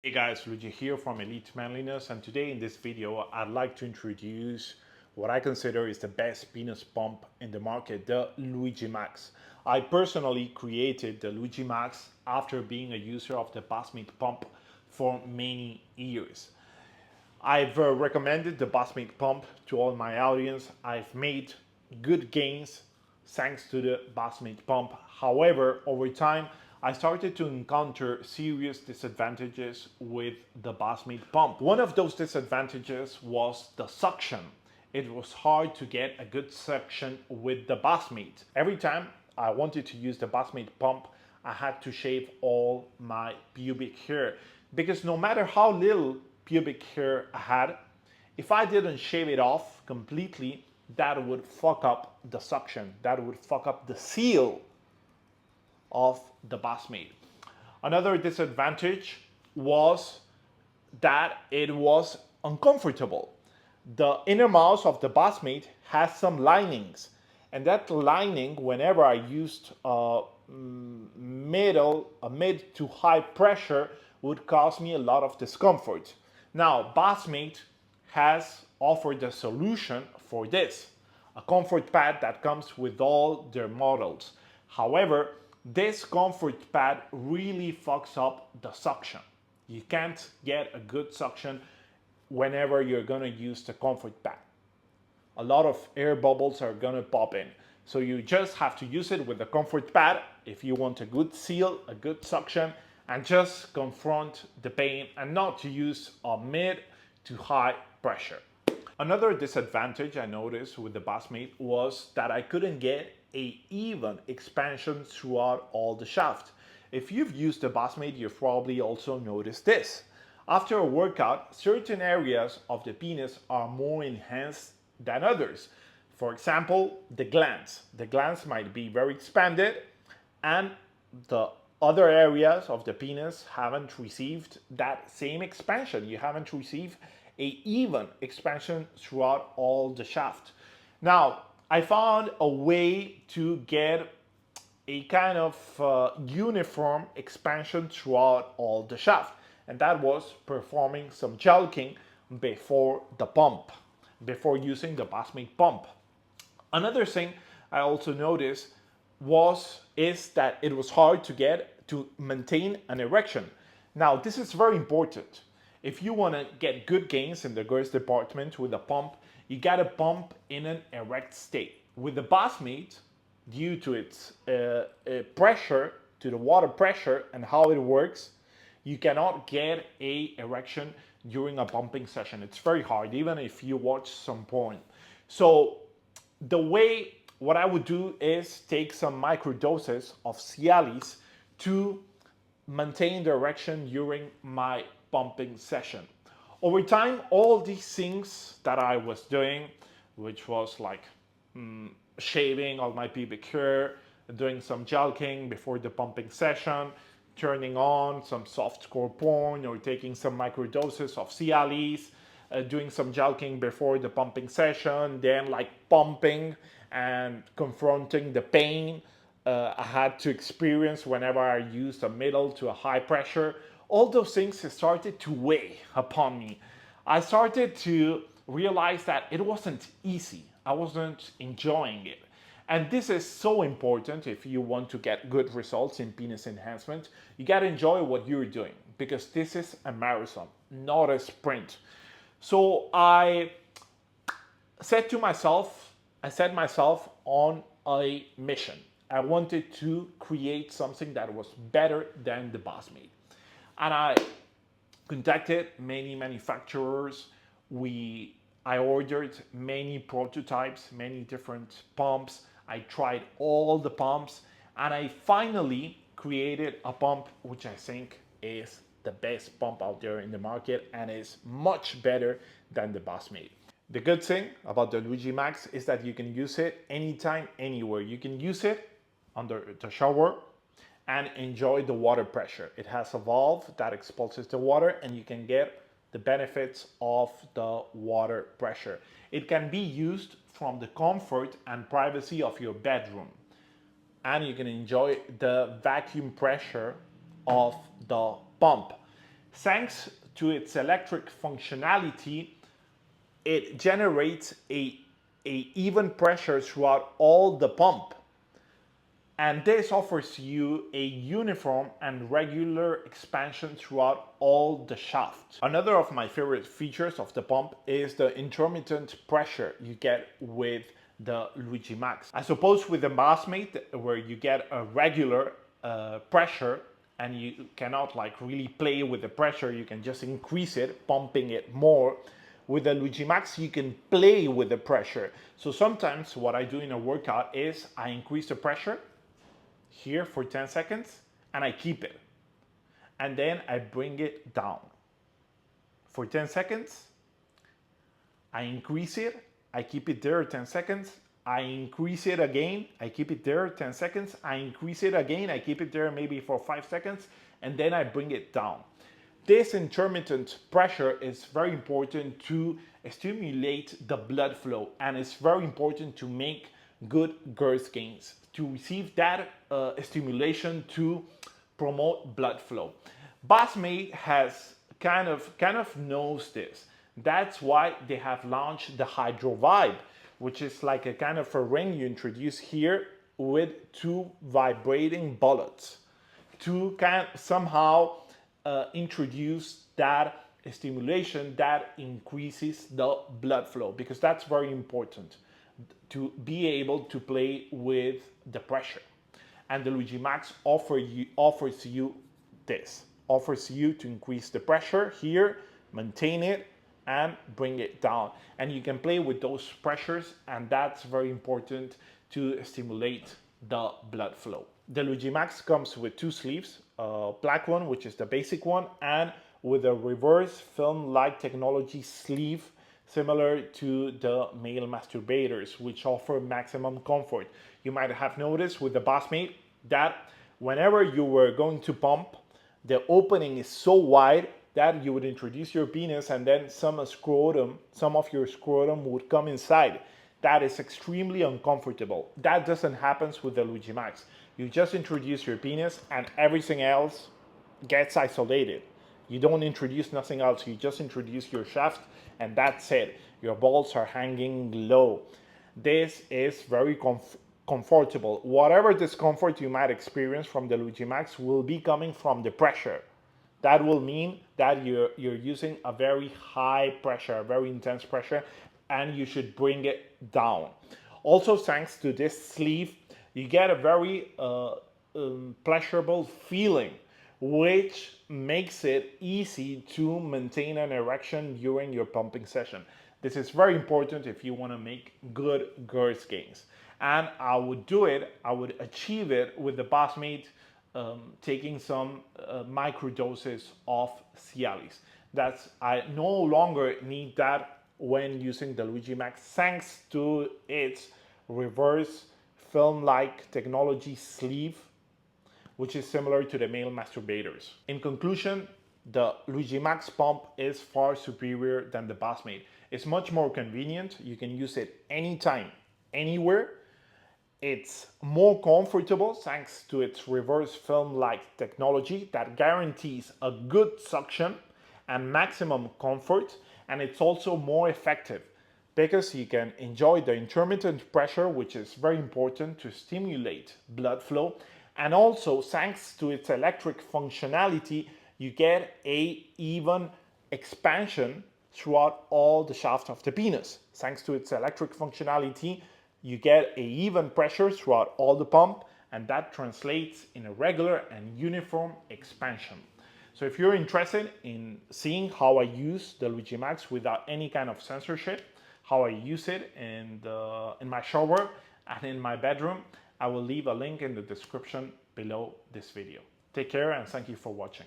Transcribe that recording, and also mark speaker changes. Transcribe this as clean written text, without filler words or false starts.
Speaker 1: Hey guys, Luigi here from Elite Manliness, and today in this video I'd like to introduce what I consider is the best penis pump in the market, the Luigi Max. I personally created the Luigi Max after being a user of the Bathmate pump for many years. I've recommended the Bathmate pump to all my audience. I've made good gains thanks to the Bathmate pump. However, over time, I started to encounter serious disadvantages with the Bathmate pump. One of those disadvantages was the suction. It was hard to get a good suction with the Bathmate. Every time I wanted to use the Bathmate pump, I had to shave all my pubic hair because no matter how little pubic hair I had, if I didn't shave it off completely, that would fuck up the suction. That would fuck up the seal of the Bathmate. Another disadvantage was that it was uncomfortable. The inner mouth of the Bathmate has some linings, and that lining, whenever I used a mid to high pressure, would cause me a lot of discomfort. Now, Bathmate has offered a solution for this, a comfort pad that comes with all their models. However, this comfort pad really fucks up the suction. You can't get a good suction whenever you're gonna use the comfort pad. A lot of air bubbles are gonna pop in. So you just have to use it with the comfort pad if you want a good seal, a good suction, and just confront the pain and not to use a mid to high pressure. Another disadvantage I noticed with the Bathmate was that I couldn't get a even expansion throughout all the shaft. If you've used the Bathmate, you've probably also noticed this. After a workout, certain areas of the penis are more enhanced than others. For example, the glands. The glands might be very expanded, and the other areas of the penis haven't received that same expansion. You haven't received a even expansion throughout all the shaft. Now, I found a way to get a kind of uniform expansion throughout all the shaft, and that was performing some jalking before the pump, before using the Bathmate pump. Another thing I also noticed is that it was hard to maintain an erection. Now, this is very important. If you want to get good gains in the girls department with a pump, you gotta pump in an erect state. With the Bathmate, due to its pressure, to the water pressure and how it works, you cannot get a erection during a pumping session. It's very hard, even if you watch some porn. So what I would do is take some micro doses of Cialis to maintain the erection during my pumping session. Over time, all these things that I was doing, which was like shaving all my pubic hair, doing some jalking before the pumping session, turning on some softcore porn or taking some microdoses of Cialis, doing some jalking before the pumping session, then like pumping and confronting the pain I had to experience whenever I used a middle to a high pressure. All those things started to weigh upon me. I started to realize that it wasn't easy. I wasn't enjoying it. And this is so important if you want to get good results in penis enhancement. You gotta enjoy what you're doing because this is a marathon, not a sprint. So I set myself on a mission. I wanted to create something that was better than the Bathmate. And I contacted many manufacturers. I ordered many prototypes, many different pumps. I tried all the pumps, and I finally created a pump which I think is the best pump out there in the market and is much better than the Bathmate. The good thing about the Luigi Max is that you can use it anytime, anywhere. You can use it under the shower and enjoy the water pressure. It has a valve that expulses the water, and you can get the benefits of the water pressure. It can be used from the comfort and privacy of your bedroom, and you can enjoy the vacuum pressure of the pump. Thanks to its electric functionality, it generates a even pressure throughout all the pump. And this offers you a uniform and regular expansion throughout all the shaft. Another of my favorite features of the pump is the intermittent pressure you get with the Luigi Max. As opposed with the Bathmate, where you get a regular pressure and you cannot like really play with the pressure, you can just increase it, pumping it more. With the Luigi Max, you can play with the pressure. So sometimes what I do in a workout is I increase the pressure here for 10 seconds and I keep it. And then I bring it down. For 10 seconds, I increase it, I keep it there 10 seconds, I increase it again, I keep it there 10 seconds, I increase it again, I keep it there maybe for 5 seconds, and then I bring it down. This intermittent pressure is very important to stimulate the blood flow, and it's very important to make good girth gains, to receive that stimulation to promote blood flow. Bathmate has kind of knows this. That's why they have launched the Hydro Vibe, which is like a kind of a ring you introduce here with 2 vibrating bullets to somehow introduce that stimulation that increases the blood flow, because that's very important to be able to play with the pressure. And the Luigi Max offers you this, offers you to increase the pressure here, maintain it, and bring it down. And you can play with those pressures, and that's very important to stimulate the blood flow. The Luigi Max comes with 2 sleeves, a black one, which is the basic one, and with a reverse film-like technology sleeve similar to the male masturbators, which offer maximum comfort. You might have noticed with the Bathmate that whenever you were going to pump, the opening is so wide that you would introduce your penis and then some of your scrotum would come inside. That is extremely uncomfortable. That doesn't happen with the Luigi Max. You just introduce your penis and everything else gets isolated. You don't introduce nothing else. You just introduce your shaft and that's it. Your balls are hanging low. This is very comfortable. Whatever discomfort you might experience from the Luigi Max will be coming from the pressure. That will mean that you're using a very high pressure, a very intense pressure, and you should bring it down. Also, thanks to this sleeve, you get a very pleasurable feeling, which makes it easy to maintain an erection during your pumping session. This is very important if you want to make good girth gains. And I would achieve it with the Bathmate taking some micro doses of Cialis. I no longer need that when using the Luigi Max, thanks to its reverse film-like technology sleeve, which is similar to the male masturbators. In conclusion, the Luigi Max pump is far superior than the Bathmate. It's much more convenient. You can use it anytime, anywhere. It's more comfortable thanks to its reverse film-like technology that guarantees a good suction and maximum comfort, and it's also more effective because you can enjoy the intermittent pressure, which is very important to stimulate blood flow, and also thanks to its electric functionality, you get an even expansion throughout all the shaft of the penis. Thanks to its electric functionality, you get an even pressure throughout all the pump, and that translates in a regular and uniform expansion. So if you're interested in seeing how I use the Luigi Max without any kind of censorship, how I use it in my shower and in my bedroom, I will leave a link in the description below this video. Take care and thank you for watching.